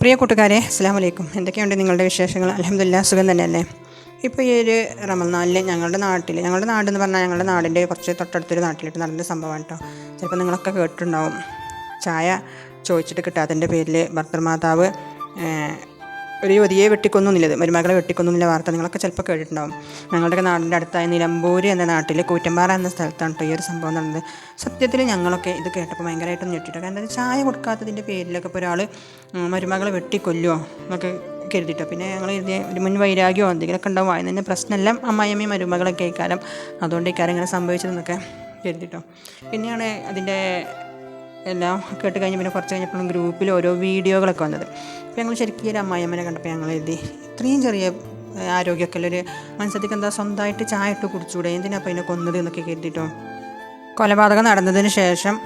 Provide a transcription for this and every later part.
പ്രിയ കൂട്ടുകാരെ, അസ്സലാമു അലൈക്കും. എന്തൊക്കെയുണ്ട് നിങ്ങളുടെ വിശേഷങ്ങൾ? അൽഹംദുലില്ലാഹ്, സുഖം തന്നെയല്ലേ? ഇപ്പോൾ ഈ ഒരു റമദാനിൽ ഞങ്ങളുടെ നാടെന്ന് പറഞ്ഞാൽ ഞങ്ങളുടെ നാടിൻ്റെ കുറച്ച് തൊട്ടടുത്തൊരു നാട്ടിലിട്ട് നടന്ന സംഭവമാണ് കേട്ടോ. ചിലപ്പോൾ നിങ്ങളൊക്കെ കേട്ടിട്ടുണ്ടാവും. ചായ ചോദിച്ചിട്ട് കിട്ടാത്തതിൻ്റെ പേരിൽ ഭർത്തൃമാതാവ് ഒരു യുവതിയെ വെട്ടിക്കൊന്നുന്നില്ലത്, മരുമകളെ വെട്ടിക്കൊന്നുന്നില്ല വാർത്ത നിങ്ങളൊക്കെ ചിലപ്പോൾ കേട്ടിട്ടുണ്ടാവും. ഞങ്ങളുടെ നാടിൻ്റെ അടുത്തായ നിലമ്പൂർ എന്ന നാട്ടിൽ കൂറ്റമ്പാറ എന്ന സ്ഥലത്താണ് കേട്ടോ ഈ ഒരു സംഭവം നടന്നത്. സത്യത്തിൽ ഞങ്ങളൊക്കെ ഇത് കേട്ടപ്പോൾ ഭയങ്കരമായിട്ടും ഞെട്ടിട്ടോ. കാരണം ചായ കൊടുക്കാത്തതിൻ്റെ പേരിലൊക്കെ ഇപ്പോൾ ഒരാൾ മരുമകളെ വെട്ടിക്കൊല്ലുമോ എന്നൊക്കെ കരുതിട്ടോ. പിന്നെ ഞങ്ങൾ കരുതിയ ഒരു മുൻ വൈരാഗ്യമോ എന്തെങ്കിലുമൊക്കെ ഉണ്ടാവും. അതിന് തന്നെ പ്രശ്നമെല്ലാം അമ്മായിയമ്മയും മരുമകളൊക്കെ ഇക്കാലം അതുകൊണ്ട് ഇക്കാലം ഇങ്ങനെ സംഭവിച്ചതെന്നൊക്കെ കരുതിട്ടോ. പിന്നെയാണ് അതിൻ്റെ എല്ലാം കേട്ട് കഴിഞ്ഞ് പിന്നെ കുറച്ച് കഴിഞ്ഞപ്പോഴും ഗ്രൂപ്പിൽ ഓരോ വീഡിയോകളൊക്കെ വന്നത്. അപ്പോൾ ഞങ്ങൾ ശരിക്കും ഒരു അമ്മായിയമ്മനെ കണ്ടപ്പോൾ ഞങ്ങൾ എഴുതി, ഇത്രയും ചെറിയ ആരോഗ്യമൊക്കെ ഉള്ളൊരു മനസ്സത്തേക്ക് എന്താ സ്വന്തമായിട്ട് ചായ ഇട്ട് കുടിച്ചൂടെ, എന്തിനാ അപ്പോൾ അതിനെ കൊന്നത് എന്നൊക്കെ കരുതിട്ടോ. കൊലപാതകം നടന്നതിന് ശേഷം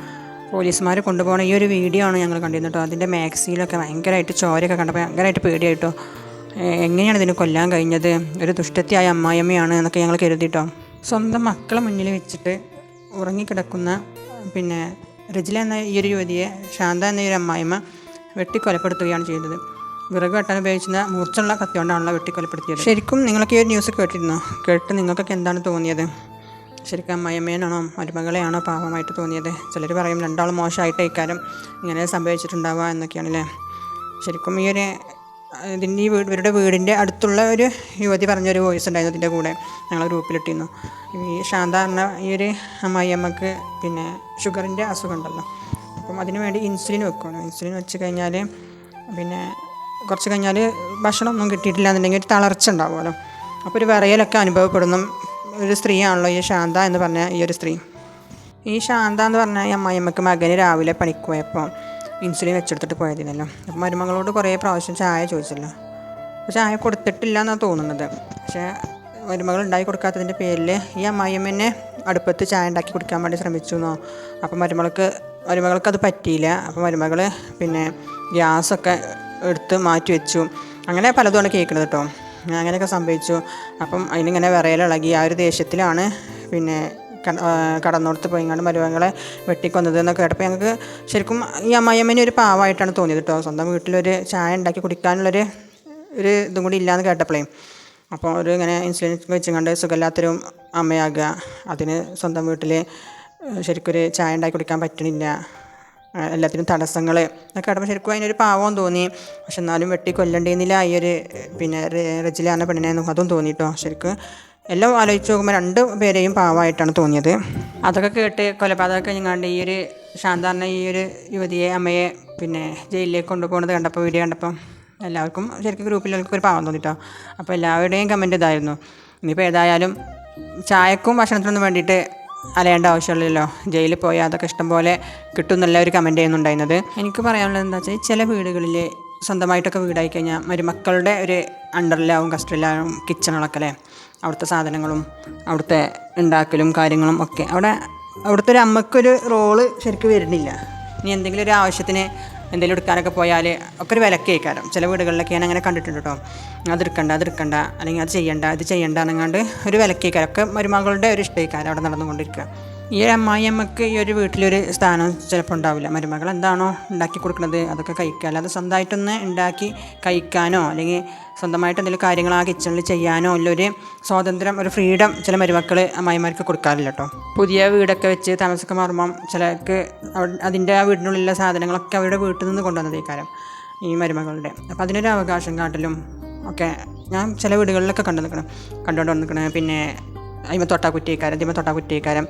പോലീസുമാർ കൊണ്ടുപോകണ ഈ ഒരു വീഡിയോ ആണ് ഞങ്ങൾ കണ്ടിരുന്നത് കേട്ടോ. അതിൻ്റെ മാക്സിയിലൊക്കെ ഭയങ്കരമായിട്ട് ചോരയൊക്കെ കണ്ടപ്പോൾ ഭയങ്കരമായിട്ട് പേടിയായിട്ടോ. എങ്ങനെയാണ് ഇതിന് കൊല്ലാൻ കഴിഞ്ഞത്? ഒരു ദുഷ്ടത്തിയായ അമ്മായിയമ്മയാണ് എന്നൊക്കെ ഞങ്ങൾ കരുതിട്ടോ. സ്വന്തം മക്കളെ മുന്നിൽ വെച്ചിട്ട് ഉറങ്ങിക്കിടക്കുന്ന പിന്നെ റജില എന്ന ഈ ഒരു യുവതിയെ ശാന്ത എന്ന ഒരു അമ്മായിമ്മ വെട്ടിക്കൊലപ്പെടുത്തുകയാണ് ചെയ്തത്. വിറക് വെട്ടാൻ ഉപയോഗിക്കുന്ന മൂർച്ചുള്ള കത്തി കൊണ്ടാണല്ലോ വെട്ടിക്കൊലപ്പെടുത്തിയത്. ശരിക്കും നിങ്ങളൊക്കെ ഈ ഒരു ന്യൂസ് കേട്ടിരുന്നോ? കേട്ട് നിങ്ങൾക്കൊക്കെ എന്താണ് തോന്നിയത്? ശരിക്കും അമ്മായിയമ്മേനാണോ മരുമകളെയാണോ പാവമായിട്ട് തോന്നിയത്? ചിലർ പറയും രണ്ടാളും മോശമായിട്ട് ഇക്കാര്യം ഇങ്ങനെ സംഭവിച്ചിട്ടുണ്ടാവുക എന്നൊക്കെയാണല്ലേ. ശരിക്കും ഈ ഒരു ഇവരുടെ വീടിൻ്റെ അടുത്തുള്ള ഒരു യുവതി പറഞ്ഞൊരു വോയിസ് ഉണ്ടായിരുന്നു അതിൻ്റെ കൂടെ ഞങ്ങൾ ഗ്രൂപ്പിലിട്ടിരുന്നു. ഈ ശാന്ത പറഞ്ഞ ഈ ഒരു അമ്മായിയമ്മക്ക് പിന്നെ ഷുഗറിൻ്റെ അസുഖം ഉണ്ടല്ലോ. അപ്പം അതിന് വേണ്ടി ഇൻസുലിൻ വെക്കുമല്ലോ. ഇൻസുലിൻ വെച്ച് കഴിഞ്ഞാൽ പിന്നെ കുറച്ച് കഴിഞ്ഞാൽ ഭക്ഷണം ഒന്നും കിട്ടിയിട്ടില്ല എന്നുണ്ടെങ്കിൽ ഒരു തളർച്ച ഉണ്ടാവുമല്ലോ. അപ്പോൾ ഒരു വിറയലൊക്കെ അനുഭവപ്പെടുന്ന ഒരു സ്ത്രീയാണല്ലോ ഈ ശാന്ത എന്ന് പറഞ്ഞ ഈ ഒരു സ്ത്രീ. ഈ ശാന്ത എന്ന് പറഞ്ഞാൽ ഈ അമ്മായിയമ്മക്ക് മകന് രാവിലെ പണിക്ക് പോയപ്പോൾ ഇൻസുലിൻ വെച്ചെടുത്തിട്ട് പോയതിനല്ലോ. അപ്പം മരുമകളോട് കുറേ പ്രാവശ്യം ചായ ചോദിച്ചല്ലോ. അപ്പോൾ ചായ കൊടുത്തിട്ടില്ല എന്നാണ് തോന്നുന്നത്. പക്ഷേ മരുമകൾ ഉണ്ടാക്കി കൊടുക്കാത്തതിൻ്റെ പേരിൽ ഈ അമ്മായിയമ്മനെ അടുപ്പത്ത് ചായ ഉണ്ടാക്കി കുടിക്കാൻ വേണ്ടി ശ്രമിച്ചു എന്നോ. അപ്പം മരുമകൾക്ക് അത് പറ്റിയില്ല. അപ്പം മരുമകൾ പിന്നെ ഗ്യാസൊക്കെ എടുത്ത് മാറ്റി വെച്ചു. അങ്ങനെ പലതുമാണ് കേൾക്കുന്നത് കേട്ടോ. അങ്ങനെയൊക്കെ സംഭവിച്ചു. അപ്പം അതിനിങ്ങനെ വിറയലിളകി ആ ഒരു ദേഷ്യത്തിലാണ് പിന്നെ കടന്നോടത്ത് പോയിങ്ങാണ്ട് മരുമകളെ വെട്ടിക്കൊന്നത് എന്നൊക്കെ കേട്ടപ്പോൾ ഞങ്ങൾക്ക് ശരിക്കും ഈ അമ്മായിയമ്മേനെ ഒരു പാവമായിട്ടാണ് തോന്നിയത് കേട്ടോ. സ്വന്തം വീട്ടിലൊരു ചായ ഉണ്ടാക്കി കുടിക്കാനുള്ളൊരു ഇതും കൂടി ഇല്ലയെന്ന് കേട്ടപ്പോഴേ. അപ്പോൾ ഒരു ഇങ്ങനെ ഇൻസുലിൻ വെച്ചുകൊണ്ട് സുഖമില്ലാത്തൊരു അമ്മയാകുക, അതിന് സ്വന്തം വീട്ടിൽ ശരിക്കൊരു ചായ ഉണ്ടാക്കി കുടിക്കാൻ പറ്റണില്ല, എല്ലാത്തിനും തടസ്സങ്ങൾ എന്നൊക്കെ കേട്ടപ്പോൾ ശരിക്കും അതിനൊരു പാവം തോന്നി. പക്ഷെ എന്നാലും വെട്ടിക്കൊല്ലണ്ടേന്നില്ല ഈ ഒരു പിന്നെ റജില എന്ന പെണ്ണിനെയൊന്നും അതും തോന്നിയിട്ടോ. ശരിക്കും എല്ലാം ആലോചിച്ച് നോക്കുമ്പോൾ രണ്ട് പേരെയും പാവമായിട്ടാണ് തോന്നിയത്. അതൊക്കെ കേട്ട് കൊലപാതകം കഴിഞ്ഞാണ്ട് ഈ ഒരു ശാന്ത പറഞ്ഞ ഈ ഒരു യുവതിയെ അമ്മയെ പിന്നെ ജയിലിലേക്ക് കൊണ്ടുപോകുന്നത് കണ്ടപ്പോൾ വീഡിയോ കണ്ടപ്പോൾ എല്ലാവർക്കും ശരിക്കും ഗ്രൂപ്പിലൊക്കെ ഒരു പാവം തോന്നിട്ടോ. അപ്പോൾ എല്ലാവരുടെയും കമൻറ്റ് ഇതായിരുന്നു, ഇനിയിപ്പോൾ ഏതായാലും ചായക്കും ഭക്ഷണത്തിനൊന്നും വേണ്ടിയിട്ട് അലയേണ്ട ആവശ്യമില്ലല്ലോ, ജയിലിൽ പോയാൽ അതൊക്കെ ഇഷ്ടം പോലെ കിട്ടും എന്നുള്ള ഒരു കമൻറ്റ് ചെയ്യുന്നുണ്ടായിരുന്നത്. എനിക്ക് പറയാനുള്ളത് എന്താ വെച്ചാൽ ചില വീടുകളിൽ സ്വന്തമായിട്ടൊക്കെ വീടായി കഴിഞ്ഞാൽ മരുമക്കളുടെ ഒരു അണ്ടറിലാവും കസ്റ്റഡിയിലാവും കിച്ചണുകളൊക്കെ അല്ലേ. അവിടുത്തെ സാധനങ്ങളും അവിടുത്തെ ഉണ്ടാക്കലും കാര്യങ്ങളും ഒക്കെ അവിടുത്തെ ഒരു അമ്മക്കൊരു റോള് ശരിക്കും വരുന്നില്ല. ഇനി എന്തെങ്കിലും ഒരു ആവശ്യത്തിന് എന്തെങ്കിലും എടുക്കാനൊക്കെ പോയാൽ ഒക്കെ ഒരു വിലക്കേക്കാരം. ചില വീടുകളിലൊക്കെ ഞാൻ അങ്ങനെ കണ്ടിട്ടുണ്ട് കേട്ടോ. അതെടുക്കണ്ട അല്ലെങ്കിൽ അത് ചെയ്യണ്ട ഇത് ചെയ്യണ്ട എന്നങ്ങാണ്ട് ഒരു വിലക്കേക്കാരം. ഒക്കെ മരുമകളുടെ ഒരു ഇഷ്ടേക്കാരം അവിടെ നടന്നുകൊണ്ടിരിക്കുക. ഈ അമ്മായിയമ്മക്ക് ഈ ഒരു വീട്ടിലൊരു സ്ഥാനം ചിലപ്പോൾ ഉണ്ടാവില്ല. മരുമകൾ എന്താണോ ഉണ്ടാക്കി കൊടുക്കുന്നത് അതൊക്കെ കഴിക്കുക. അല്ലാതെ സ്വന്തമായിട്ടൊന്ന് ഉണ്ടാക്കി കഴിക്കാനോ അല്ലെങ്കിൽ സ്വന്തമായിട്ട് എന്തെങ്കിലും കാര്യങ്ങൾ ആ കിച്ചണിൽ ചെയ്യാനോ ഉള്ളൊരു സ്വാതന്ത്ര്യം, ഒരു ഫ്രീഡം ചില മരുമക്കൾ അമ്മായിമാർക്ക് കൊടുക്കാറില്ല കേട്ടോ. പുതിയ വീടൊക്കെ വെച്ച് താമസമൊക്കെ മാറുമ്പം ചിലർക്ക് അതിൻ്റെ ആ വീടിനുള്ളിലുള്ള സാധനങ്ങളൊക്കെ അവരുടെ വീട്ടിൽ നിന്ന് കൊണ്ടുവന്നതേക്കാരം ഈ മരുമകളുടെ. അപ്പോൾ അതിനൊരു അവകാശം കാട്ടലും ഒക്കെ ഞാൻ ചില വീടുകളിലൊക്കെ കണ്ടുകൊണ്ട് വന്നിരിക്കണം. പിന്നെ അതിമ തൊട്ടാക്കുറ്റിയേക്കാരം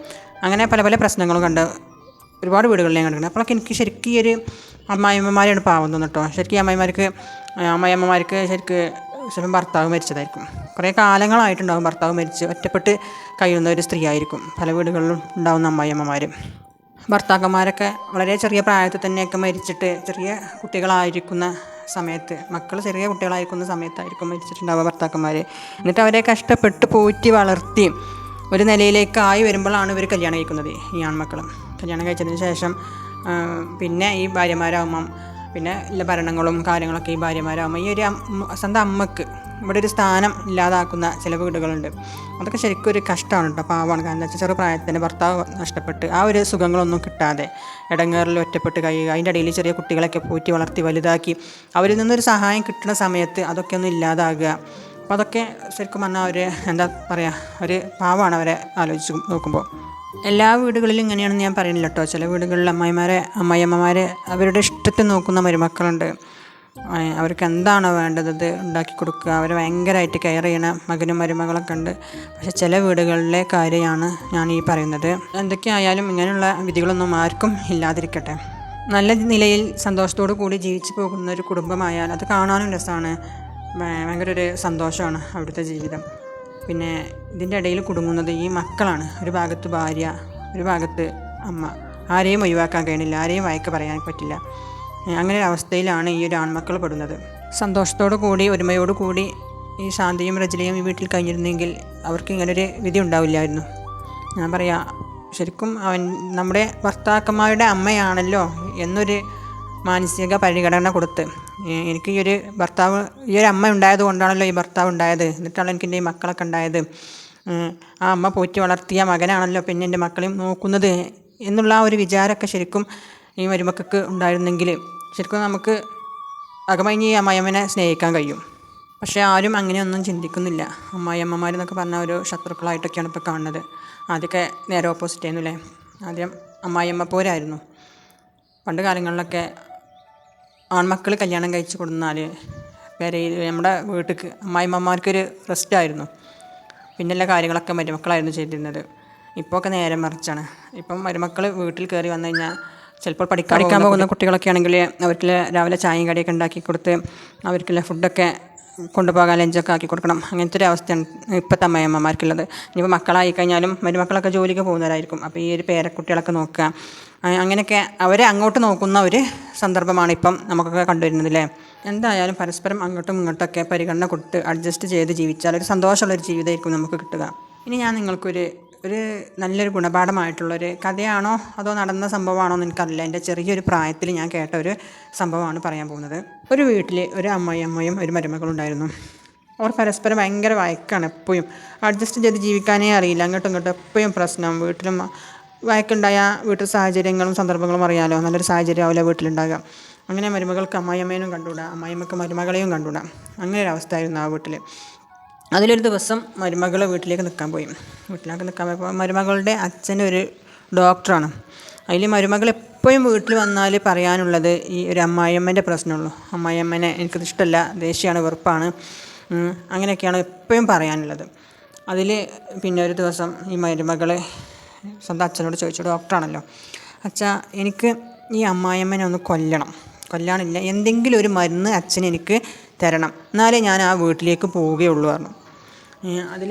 അങ്ങനെ പല പല പ്രശ്നങ്ങളും കണ്ട് ഒരുപാട് വീടുകളിൽ ഞാൻ കണ്ടിട്ടുണ്ട്. അപ്പോഴൊക്കെ എനിക്ക് ശരിക്കും ഈ ഒരു അമ്മായിയമ്മമാരെയാണ് പാവം തോന്നുന്നു കേട്ടോ. ശരിക്കും അമ്മായിയമ്മമാർക്ക് ചിലപ്പം ഭർത്താവ് മരിച്ചതായിരിക്കും. കുറേ കാലങ്ങളായിട്ടുണ്ടാകും ഭർത്താവ് മരിച്ച് ഒറ്റപ്പെട്ട് കഴിയുന്ന ഒരു സ്ത്രീ ആയിരിക്കും പല വീടുകളിലും ഉണ്ടാകുന്ന അമ്മായിയമ്മമാർ. ഭർത്താക്കന്മാരൊക്കെ വളരെ ചെറിയ പ്രായത്തിൽ തന്നെയൊക്കെ മരിച്ചിട്ട് ചെറിയ കുട്ടികളായിരിക്കുന്ന സമയത്ത്, മക്കൾ ചെറിയ കുട്ടികളായിരിക്കുന്ന സമയത്തായിരിക്കും മരിച്ചിട്ടുണ്ടാവുക ഭർത്താക്കന്മാർ. എന്നിട്ട് അവരെ കഷ്ടപ്പെട്ട് പോറ്റി വളർത്തി ഒരു നിലയിലേക്കായി വരുമ്പോഴാണ് ഇവർ കല്യാണം കഴിക്കുന്നത്. ഈ ആൺമക്കളും കല്യാണം കഴിച്ചതിന് ശേഷം പിന്നെ ഈ ഭാര്യമാരാകുമ്പം പിന്നെ എല്ലാ ഭരണങ്ങളും കാര്യങ്ങളൊക്കെ ഈ ഭാര്യമാരാകുമ്പോൾ ഈ ഒരു സ്വന്തം അമ്മക്ക് ഇവിടെ ഒരു സ്ഥാനം ഇല്ലാതാക്കുന്ന ചില വീടുകളുണ്ട്. അതൊക്കെ ശരിക്കും ഒരു കഷ്ടമാണ് കേട്ടോ, പാവമാണ്. കാരണം എന്താ വെച്ചാൽ ചെറുപ്രായത്തിൽ തന്നെ ഭർത്താവ് നഷ്ടപ്പെട്ട് ആ ഒരു സുഖങ്ങളൊന്നും കിട്ടാതെ ഇടങ്ങേറിൽ ഒറ്റപ്പെട്ട് കഴിയുക, അതിൻ്റെ ഇടയിൽ ചെറിയ കുട്ടികളൊക്കെ പോറ്റി വളർത്തി വലുതാക്കി അവരിൽ നിന്നൊരു സഹായം കിട്ടുന്ന സമയത്ത് അതൊക്കെ ഒന്ന് ഇല്ലാതാകുക. അപ്പോൾ അതൊക്കെ ശരിക്കും പറഞ്ഞാൽ ഒരു എന്താ പറയുക, ഒരു പാവമാണ് അവരെ ആലോചിച്ച് നോക്കുമ്പോൾ. എല്ലാ വീടുകളിലും ഇങ്ങനെയാണെന്ന് ഞാൻ പറയുന്നില്ല കേട്ടോ. ചില വീടുകളിൽ അമ്മായിയമ്മമാർ അവരുടെ ഇഷ്ടത്തിൽ നോക്കുന്ന മരുമക്കളുണ്ട്. അവർക്ക് എന്താണോ വേണ്ടത് അത് ഉണ്ടാക്കി കൊടുക്കുക, അവരെ ഭയങ്കരമായിട്ട് കെയർ ചെയ്യണ മകനും മരുമകളൊക്കെ ഉണ്ട്. പക്ഷെ ചില വീടുകളിലെ കാര്യമാണ് ഞാൻ ഈ പറയുന്നത്. എന്തൊക്കെയായാലും ഇങ്ങനെയുള്ള വിധികളൊന്നും ആർക്കും ഇല്ലാതിരിക്കട്ടെ. നല്ല നിലയിൽ സന്തോഷത്തോടു കൂടി ജീവിച്ചു പോകുന്ന ഒരു കുടുംബമായാൽ അത് കാണാനും രസമാണ്, ഭയങ്കര ഒരു സന്തോഷമാണ് അവിടുത്തെ ജീവിതം. പിന്നെ ഇതിൻ്റെ ഇടയിൽ കുടുങ്ങുന്നത് ഈ മക്കളാണ്. ഒരു ഭാഗത്ത് ഭാര്യ, ഒരു ഭാഗത്ത് അമ്മ. ആരെയും ഒഴിവാക്കാൻ കഴിയണില്ല, ആരെയും വഴക്ക് പറയാൻ പറ്റില്ല. അങ്ങനെ ഒരു അവസ്ഥയിലാണ് ഈ ഒരു ആൺമക്കൾ പെടുന്നത്. സന്തോഷത്തോടു കൂടി ഒരുമയോടു കൂടി ഈ ശാന്തിയും റജിലയും ഈ വീട്ടിൽ കഴിഞ്ഞിരുന്നെങ്കിൽ അവർക്ക് ഇങ്ങനൊരു വിധി ഉണ്ടാവില്ലായിരുന്നു. ഞാൻ പറയാം, ശരിക്കും നമ്മുടെ ഭർത്താക്കന്മാരുടെ അമ്മയാണല്ലോ എന്നൊരു മാനസിക പരിഗണന കൊടുത്ത്, എനിക്ക് ഈ ഒരു ഭർത്താവ്, ഈ ഒരു അമ്മ ഉണ്ടായത് കൊണ്ടാണല്ലോ ഈ ഭർത്താവ് ഉണ്ടായത്, എന്നിട്ടാണല്ലോ എനിക്ക് എൻ്റെ ഈ മക്കളൊക്കെ ഉണ്ടായത്, ആ അമ്മ പോറ്റി വളർത്തിയ മകനാണല്ലോ പിന്നെ എൻ്റെ മക്കളെയും നോക്കുന്നത് എന്നുള്ള ആ ഒരു വിചാരമൊക്കെ ശരിക്കും ഈ മരുമക്കൾക്ക് ഉണ്ടായിരുന്നെങ്കിൽ ശരിക്കും നമുക്ക് അകമഴിഞ്ഞ് ഈ അമ്മായിയമ്മനെ സ്നേഹിക്കാൻ കഴിയും. പക്ഷേ ആരും അങ്ങനെയൊന്നും ചിന്തിക്കുന്നില്ല. അമ്മായിയമ്മമാരെന്നൊക്കെ പറഞ്ഞാൽ ഒരു ശത്രുക്കളായിട്ടൊക്കെയാണ് ഇപ്പോൾ കാണുന്നത്. ആദ്യമൊക്കെ നേരെ ഓപ്പോസിറ്റ് ആയിരുന്നു അല്ലേ. ആദ്യം അമ്മായിയമ്മ പോരായിരുന്നു. പണ്ട് കാലങ്ങളിലൊക്കെ ആൺമക്കൾ കല്യാണം കഴിച്ച് കൊടുന്നാൽ പെരയിൽ നമ്മുടെ വീട്ടിലേക്ക് അമ്മായിയമ്മമാർക്കൊരു റെസ്റ്റായിരുന്നു. പിന്നെയുള്ള കാര്യങ്ങളൊക്കെ മരുമക്കളായിരുന്നു ചെയ്തിരുന്നത്. ഇപ്പോൾ ഒക്കെ നേരെ മറിച്ചാണ്. ഇപ്പം മരുമക്കൾ വീട്ടിൽ കയറി വന്നു കഴിഞ്ഞാൽ ചിലപ്പോൾ പഠിക്കാൻ പോകുന്ന കുട്ടികളൊക്കെ ആണെങ്കിൽ അവർക്ക് രാവിലെ ചായയും കടിയൊക്കെ ഉണ്ടാക്കി കൊടുത്ത് അവർക്കുള്ള ഫുഡൊക്കെ കൊണ്ടുപോകാൻ ലഞ്ചൊക്കെ ആക്കി കൊടുക്കണം. അങ്ങനത്തെ ഒരു അവസ്ഥയാണ് ഇപ്പോഴത്തെ അമ്മായിയമ്മമാർക്കുള്ളത്. ഇനിയിപ്പോൾ മക്കളായി കഴിഞ്ഞാലും മരുമക്കളൊക്കെ ജോലിക്ക് പോകുന്നവരായിരിക്കും. അപ്പോൾ ഈ ഒരു പേരക്കുട്ടികളൊക്കെ നോക്കുക, അങ്ങനെയൊക്കെ അവരെ അങ്ങോട്ട് നോക്കുന്ന ഒരു സന്ദർഭമാണ് ഇപ്പം നമുക്കൊക്കെ കണ്ടുവരുന്നത് അല്ലേ. എന്തായാലും പരസ്പരം അങ്ങോട്ടും ഇങ്ങോട്ടൊക്കെ പരിഗണന കൊടുത്ത് അഡ്ജസ്റ്റ് ചെയ്ത് ജീവിച്ചാൽ ഒരു സന്തോഷമുള്ളൊരു ജീവിതമായിരിക്കും നമുക്ക് കിട്ടുക. ഇനി ഞാൻ നിങ്ങൾക്കൊരു നല്ലൊരു ഗുണപാഠമായിട്ടുള്ളൊരു കഥയാണോ അതോ നടന്ന സംഭവമാണോ എന്ന് എനിക്കറിയില്ല. എൻ്റെ ചെറിയൊരു പ്രായത്തിൽ ഞാൻ കേട്ട ഒരു സംഭവമാണ് പറയാൻ പോകുന്നത്. ഒരു വീട്ടിൽ ഒരു അമ്മായിയമ്മയും ഒരു മരുമകളുണ്ടായിരുന്നു. അവർ പരസ്പരം ഭയങ്കര വഴക്കാണ്. എപ്പോഴും അഡ്ജസ്റ്റ് ചെയ്ത് ജീവിക്കാനേ അറിയില്ല. അങ്ങോട്ടും ഇങ്ങോട്ടും എപ്പോഴും പ്രശ്നം. വീട്ടിലും വഴക്കുണ്ടായ വീട്ടിൽ സാഹചര്യങ്ങളും സന്ദർഭങ്ങളും അറിയാമല്ലോ. നല്ലൊരു സാഹചര്യം ആവില്ല വീട്ടിലുണ്ടാകുക. അങ്ങനെ മരുമകൾക്ക് അമ്മായിയമ്മേനും കണ്ടുകൂടാ, അമ്മായിയമ്മക്ക് മരുമകളെയും കണ്ടുകൂടാ. അങ്ങനെ ഒരു അവസ്ഥയായിരുന്നു ആ വീട്ടിൽ. അതിലൊരു ദിവസം മരുമകൾ വീട്ടിലേക്ക് നിൽക്കാൻ പോയി. വീട്ടിലേക്ക് നിൽക്കാൻ പോയപ്പോൾ മരുമകളുടെ അച്ഛനൊരു ഡോക്ടറാണ്. അതിൽ മരുമകൾ എപ്പോഴും വീട്ടിൽ വന്നാൽ പറയാനുള്ളത് ഈ ഒരു അമ്മായിയമ്മേൻ്റെ പ്രശ്നമുള്ളൂ. അമ്മായിയമ്മേനെ എനിക്കത് ഇഷ്ടമല്ല, ദേഷ്യമാണ്, വെറുപ്പാണ്, അങ്ങനെയൊക്കെയാണ് എപ്പോഴും പറയാനുള്ളത്. അതിൽ പിന്നെ ഒരു ദിവസം ഈ മരുമകൾ സ്വന്തം അച്ഛനോട് ചോദിച്ചു, ഡോക്ടറാണല്ലോ, അച്ഛാ എനിക്ക് ഈ അമ്മായിയമ്മനെ ഒന്ന് കൊല്ലാനില്ല, എന്തെങ്കിലും ഒരു മരുന്ന് അച്ഛൻ എനിക്ക് തരണം, എന്നാലേ ഞാൻ ആ വീട്ടിലേക്ക് പോവുകയുള്ളൂ പറഞ്ഞു. അതിൽ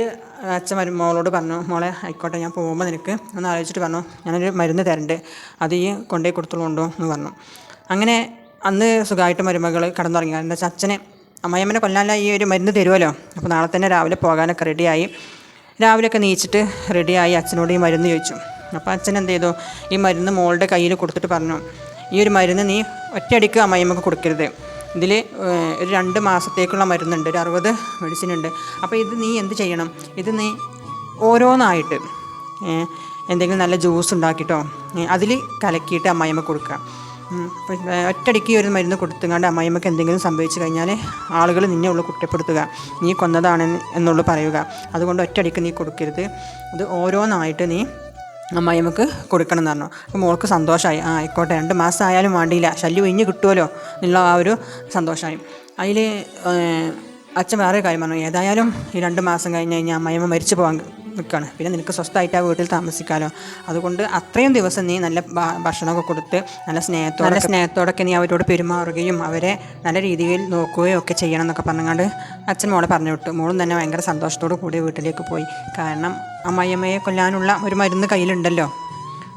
അച്ഛൻ മോളോട് പറഞ്ഞു, മോളെ ആയിക്കോട്ടെ, ഞാൻ പോകുമ്പോൾ നിനക്ക് ഒന്ന് ആലോചിച്ചിട്ട് പറഞ്ഞു, ഞാനൊരു മരുന്ന് തരണ്ട്, അത് ഈ കൊണ്ടുപോയി കൊടുത്തോളൂണ്ടോ എന്ന് പറഞ്ഞു. അങ്ങനെ അന്ന് സുഖമായിട്ട് മരുമകൾ കടന്നുറങ്ങി. എന്താ വെച്ചാൽ അച്ഛനെ അമ്മായിയമ്മനെ കൊല്ലാനുള്ള ഈ ഒരു മരുന്ന് തരുമല്ലോ. അപ്പോൾ നാളെ തന്നെ രാവിലെ പോകാനൊക്കെ റെഡിയായി. രാവിലെയൊക്കെ നീച്ചിട്ട് റെഡിയായി അച്ഛനോട് ഈ മരുന്ന് ചോദിച്ചു. അപ്പോൾ അച്ഛൻ എന്ത് ചെയ്തു, ഈ മരുന്ന് മോളുടെ കയ്യിൽ കൊടുത്തിട്ട് പറഞ്ഞു, ഈ ഒരു മരുന്ന് നീ ഒറ്റയടിക്ക് അമ്മായിയമ്മക്ക് കൊടുക്കരുത്, ഇതിൽ ഒരു 2 മാസത്തേക്കുള്ള മരുന്നുണ്ട്, ഒരു 60 മെഡിസിൻ ഉണ്ട്. അപ്പോൾ ഇത് നീ എന്ത് ചെയ്യണം, ഇത് നീ ഓരോന്നായിട്ട് എന്തെങ്കിലും നല്ല ജ്യൂസ് ഉണ്ടാക്കിയിട്ടോ അതിൽ കലക്കിയിട്ട് അമ്മായിയമ്മ കൊടുക്കുക. ഒറ്റയടിക്ക് ഒരു മരുന്ന് കൊടുത്തുകൊണ്ട് അമ്മായിയമ്മക്ക് എന്തെങ്കിലും സംഭവിച്ചു കഴിഞ്ഞാൽ ആളുകൾ നിന്നെ ഉള്ളു കുറ്റപ്പെടുത്തുക, നീ കൊന്നതാണ് എന്നുള്ളു പറയുക. അതുകൊണ്ട് ഒറ്റയടിക്ക് നീ കൊടുക്കരുത്, അത് ഓരോന്നായിട്ട് നീ അമ്മായിയമ്മക്ക് കൊടുക്കണം എന്ന് പറഞ്ഞു. അപ്പോൾ മോൾക്ക് സന്തോഷമായി. ആയിക്കോട്ടെ, 2 മാസം ആയാലും വേണ്ടിയില്ല, ശല്യം ഒഴിഞ്ഞ് കിട്ടുമല്ലോ എന്നുള്ള ആ ഒരു സന്തോഷമായി. അതിൽ അച്ഛൻ വേറെ കാര്യം പറഞ്ഞു, ഏതായാലും ഈ 2 മാസം കഴിഞ്ഞ് കഴിഞ്ഞാൽ അമ്മായിയമ്മ മരിച്ചു പോകാൻ നിൽക്കുകയാണ്, പിന്നെ നിനക്ക് സ്വസ്ഥമായിട്ട് ആ വീട്ടിൽ താമസിക്കാമല്ലോ, അതുകൊണ്ട് അത്രയും ദിവസം നീ നല്ല ഭക്ഷണമൊക്കെ കൊടുത്ത് നല്ല സ്നേഹത്തോടൊക്കെ നീ അവരോട് പെരുമാറുകയും അവരെ നല്ല രീതിയിൽ നോക്കുകയും ഒക്കെ ചെയ്യണം എന്നൊക്കെ പറഞ്ഞുകൊണ്ട് അച്ഛൻ മോളെ പറഞ്ഞു വിട്ടു. മോളും തന്നെ ഭയങ്കര സന്തോഷത്തോടു കൂടി വീട്ടിലേക്ക് പോയി. കാരണം അമ്മായിയമ്മയെ കൊല്ലാനുള്ള ഒരു മരുന്ന് കയ്യിലുണ്ടല്ലോ.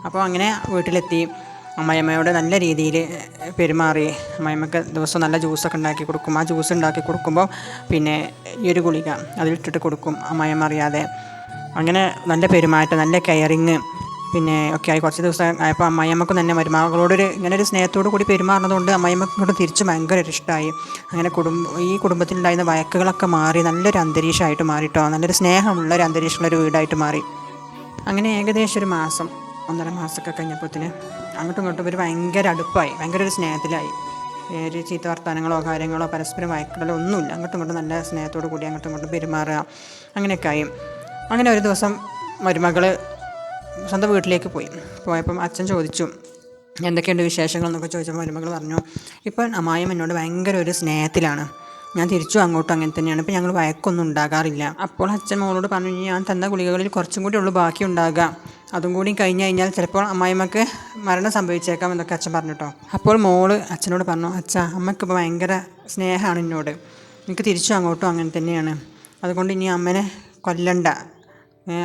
അപ്പോൾ അങ്ങനെ വീട്ടിലെത്തി അമ്മായിയമ്മയോട് നല്ല രീതിയിൽ പെരുമാറി. അമ്മായിയമ്മക്ക് ദിവസം നല്ല ജ്യൂസൊക്കെ ഉണ്ടാക്കി കൊടുക്കും. ആ ജ്യൂസ് ഉണ്ടാക്കി കൊടുക്കുമ്പോൾ പിന്നെ ഈ ഒരു ഗുളിക അതിലിട്ടിട്ട് കൊടുക്കും അമ്മായിയമ്മ അറിയാതെ. അങ്ങനെ നല്ല പെരുമാറ്റം, നല്ല കെയറിങ്, ഒക്കെ ആയി. കുറച്ച് ദിവസം ആയപ്പോൾ അമ്മായിയമ്മക്കും തന്നെ മരുമകളോടൊരു ഇങ്ങനെ ഒരു സ്നേഹത്തോടു കൂടി പെരുമാറുന്നതുകൊണ്ട് അമ്മായിയമ്മക്കോട് തിരിച്ച് ഭയങ്കര ഒരു ഇഷ്ടമായി. അങ്ങനെ ഈ കുടുംബത്തിലുണ്ടായിരുന്ന വഴക്കുകളൊക്കെ മാറി നല്ലൊരു അന്തരീക്ഷമായിട്ട് മാറിയിട്ടോ, നല്ലൊരു സ്നേഹമുള്ള ഒരു അന്തരീക്ഷമുള്ളൊരു വീടായിട്ട് മാറി. അങ്ങനെ ഏകദേശം ഒരു മാസം 1.5 മാസമൊക്കെ കഴിഞ്ഞപ്പോഴത്തേന് അങ്ങോട്ടും ഇങ്ങോട്ടും ഒരു ഭയങ്കര അടുപ്പായി, ഭയങ്കര ഒരു സ്നേഹത്തിലായി. ഒരു ചീത്ത വർത്തമാനങ്ങളോ കാര്യങ്ങളോ പരസ്പരം വഴക്കുകളോ ഒന്നുമില്ല. അങ്ങോട്ടും ഇങ്ങോട്ടും നല്ല സ്നേഹത്തോടു കൂടി അങ്ങോട്ടും ഇങ്ങോട്ടും പെരുമാറുക, അങ്ങനെയൊക്കെ ആയി. അങ്ങനെ ഒരു ദിവസം മരുമകൾ സ്വന്തം വീട്ടിലേക്ക് പോയപ്പം അച്ഛൻ ചോദിച്ചു എന്തൊക്കെയുണ്ട് വിശേഷങ്ങൾ എന്നൊക്കെ ചോദിച്ചപ്പോൾ മരുമകൾ പറഞ്ഞു, ഇപ്പം അമ്മായിയമ്മ എന്നോട് ഭയങ്കര ഒരു സ്നേഹത്തിലാണ്, ഞാൻ തിരിച്ചും അങ്ങോട്ടും അങ്ങനെ തന്നെയാണ്, ഇപ്പം ഞങ്ങൾ വഴക്കൊന്നും ഉണ്ടാകാറില്ല. അപ്പോൾ അച്ഛൻ മോളോട് പറഞ്ഞു, ഞാൻ തന്ന ഗുളികകളിൽ കുറച്ചും കൂടി ഉള്ളു ബാക്കി ഉണ്ടാകുക, അതും കൂടി കഴിഞ്ഞ് കഴിഞ്ഞാൽ ചിലപ്പോൾ അമ്മായിയമ്മക്ക് മരണം സംഭവിച്ചേക്കാം എന്നൊക്കെ അച്ഛൻ പറഞ്ഞു കേട്ടോ. അപ്പോൾ മോള് അച്ഛനോട് പറഞ്ഞു, അച്ഛാ അമ്മയ്ക്കിപ്പോൾ ഭയങ്കര സ്നേഹമാണ് എന്നോട്, എനിക്ക് തിരിച്ചും അങ്ങോട്ടും അങ്ങനെ തന്നെയാണ്, അതുകൊണ്ട് ഇനി അമ്മനെ കൊല്ലണ്ട,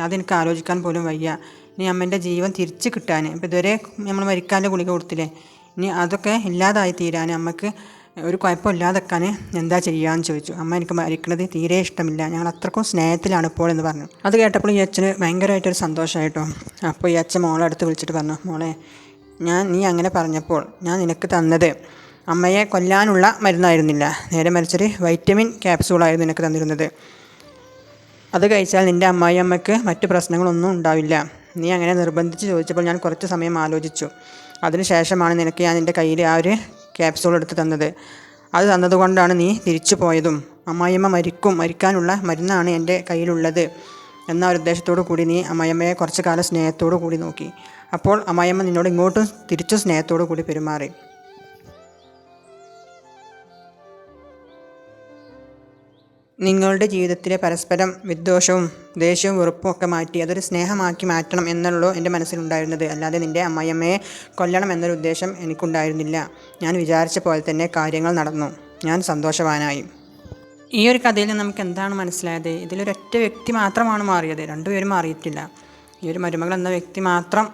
അതെനിക്ക് ആലോചിക്കാൻ പോലും വയ്യ. ഇനി അമ്മേൻ്റെ ജീവൻ തിരിച്ച് കിട്ടാൻ, ഇപ്പോൾ ഇതുവരെ നമ്മൾ മരിക്കാൻ്റെ ഗുളിക കൊടുത്തില്ലേ, ഇനി അതൊക്കെ ഇല്ലാതായി തീരാൻ, അമ്മക്ക് ഒരു കുഴപ്പമില്ലാതെക്കാൻ എന്താ ചെയ്യാമെന്ന് ചോദിച്ചു. അമ്മ എനിക്ക് മരിക്കുന്നത് തീരെ ഇഷ്ടമില്ല, ഞങ്ങൾ അത്രക്കും സ്നേഹത്തിലാണ് ഇപ്പോൾ എന്ന് പറഞ്ഞു. അത് കേട്ടപ്പോൾ ഈ അച്ഛന് ഭയങ്കരമായിട്ടൊരു സന്തോഷമായിട്ടോ. അപ്പോൾ ഈ അച്ഛൻ മോളെ അടുത്ത് വിളിച്ചിട്ട് പറഞ്ഞു, മോളെ നീ അങ്ങനെ പറഞ്ഞപ്പോൾ ഞാൻ നിനക്ക് തന്നത് അമ്മയെ കൊല്ലാനുള്ള മരുന്നായിരുന്നില്ല, നേരെ മറിച്ചൊരു വൈറ്റമിൻ ക്യാപ്സൂളായിരുന്നു നിനക്ക് തന്നിരുന്നത്. അത് കഴിച്ചാൽ നിൻ്റെ അമ്മായിയമ്മയ്ക്ക് മറ്റു പ്രശ്നങ്ങളൊന്നും ഉണ്ടാവില്ല. നീ അങ്ങനെ നിർബന്ധിച്ച് ചോദിച്ചപ്പോൾ ഞാൻ കുറച്ച് സമയം ആലോചിച്ചു, അതിനുശേഷമാണ് നിനക്ക് ഞാൻ നിൻ്റെ കയ്യിൽ ആ ഒരു ക്യാപ്സൂൾ എടുത്ത് തന്നത്. അത് തന്നതുകൊണ്ടാണ് നീ തിരിച്ചു പോയതും. അമ്മായിയമ്മ മരിക്കാനുള്ള മരുന്നാണ് എൻ്റെ കയ്യിലുള്ളത് എന്ന ഒരു ഉദ്ദേശത്തോടു കൂടി നീ അമ്മായിയമ്മയെ കുറച്ച് കാലം സ്നേഹത്തോടു കൂടി നോക്കി. അപ്പോൾ അമ്മായിയമ്മ നിന്നോട് ഇങ്ങോട്ടും തിരിച്ചു സ്നേഹത്തോടു കൂടി പെരുമാറി. നിങ്ങളുടെ ജീവിതത്തിലെ പരസ്പരം വിദ്വേഷവും ദേഷ്യവും വെറുപ്പും ഒക്കെ മാറ്റി അതൊരു സ്നേഹമാക്കി മാറ്റണം എന്നുള്ളൂ എൻ്റെ മനസ്സിലുണ്ടായിരുന്നത്. അല്ലാതെ നിൻ്റെ അമ്മായിയമ്മയെ കൊല്ലണം എന്നൊരു ഉദ്ദേശം എനിക്കുണ്ടായിരുന്നില്ല. ഞാൻ വിചാരിച്ച പോലെ തന്നെ കാര്യങ്ങൾ നടന്നു. ഞാൻ സന്തോഷവാനായി. ഈ ഒരു കഥയിൽ നമുക്ക് എന്താണ് മനസ്സിലായത്? ഇതിലൊരൊറ്റ വ്യക്തി മാത്രമാണ് മാറിയത്, രണ്ടുപേരും മാറിയിട്ടില്ല. ഈ ഒരു മരുമകൾ എന്ന വ്യക്തി മാത്രം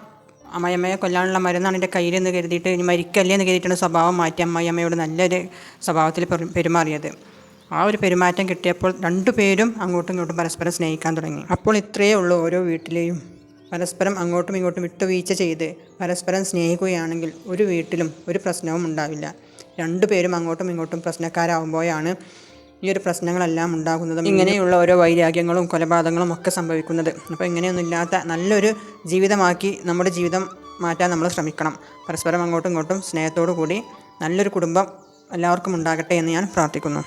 അമ്മായിയമ്മയെ കൊല്ലാനുള്ള മരുന്നാണ് എൻ്റെ കയ്യിൽ എന്ന് കരുതിയിട്ട് ഇനി മരിക്കല്ലേ എന്ന് കരുതിയിട്ടാണ് സ്വഭാവം മാറ്റി അമ്മായിയമ്മയോട് നല്ലൊരു സ്വഭാവത്തിൽ പെരുമാറിയത്. ആ ഒരു പെരുമാറ്റം കിട്ടിയപ്പോൾ രണ്ടുപേരും അങ്ങോട്ടും ഇങ്ങോട്ടും പരസ്പരം സ്നേഹിക്കാൻ തുടങ്ങി. അപ്പോൾ ഇത്രയേ ഉള്ളൂ ഓരോ വീട്ടിലെയും. പരസ്പരം അങ്ങോട്ടും ഇങ്ങോട്ടും വിട്ടുവീഴ്ച ചെയ്ത് പരസ്പരം സ്നേഹിക്കുകയാണെങ്കിൽ ഒരു വീട്ടിലും ഒരു പ്രശ്നവും ഉണ്ടാവില്ല. രണ്ടുപേരും അങ്ങോട്ടും ഇങ്ങോട്ടും പ്രശ്നക്കാരാകുമ്പോഴാണ് ഈ ഒരു പ്രശ്നങ്ങളെല്ലാം ഉണ്ടാകുന്നതും ഇങ്ങനെയുള്ള ഓരോ വൈരാഗ്യങ്ങളും കൊലപാതകങ്ങളും ഒക്കെ സംഭവിക്കുന്നത്. അപ്പോൾ ഇങ്ങനെയൊന്നും ഇല്ലാത്ത നല്ലൊരു ജീവിതമാക്കി നമ്മുടെ ജീവിതം മാറ്റാൻ നമ്മൾ ശ്രമിക്കണം. പരസ്പരം അങ്ങോട്ടും ഇങ്ങോട്ടും സ്നേഹത്തോടു കൂടി നല്ലൊരു കുടുംബം എല്ലാവർക്കും ഉണ്ടാകട്ടെ എന്ന് ഞാൻ പ്രാർത്ഥിക്കുന്നു.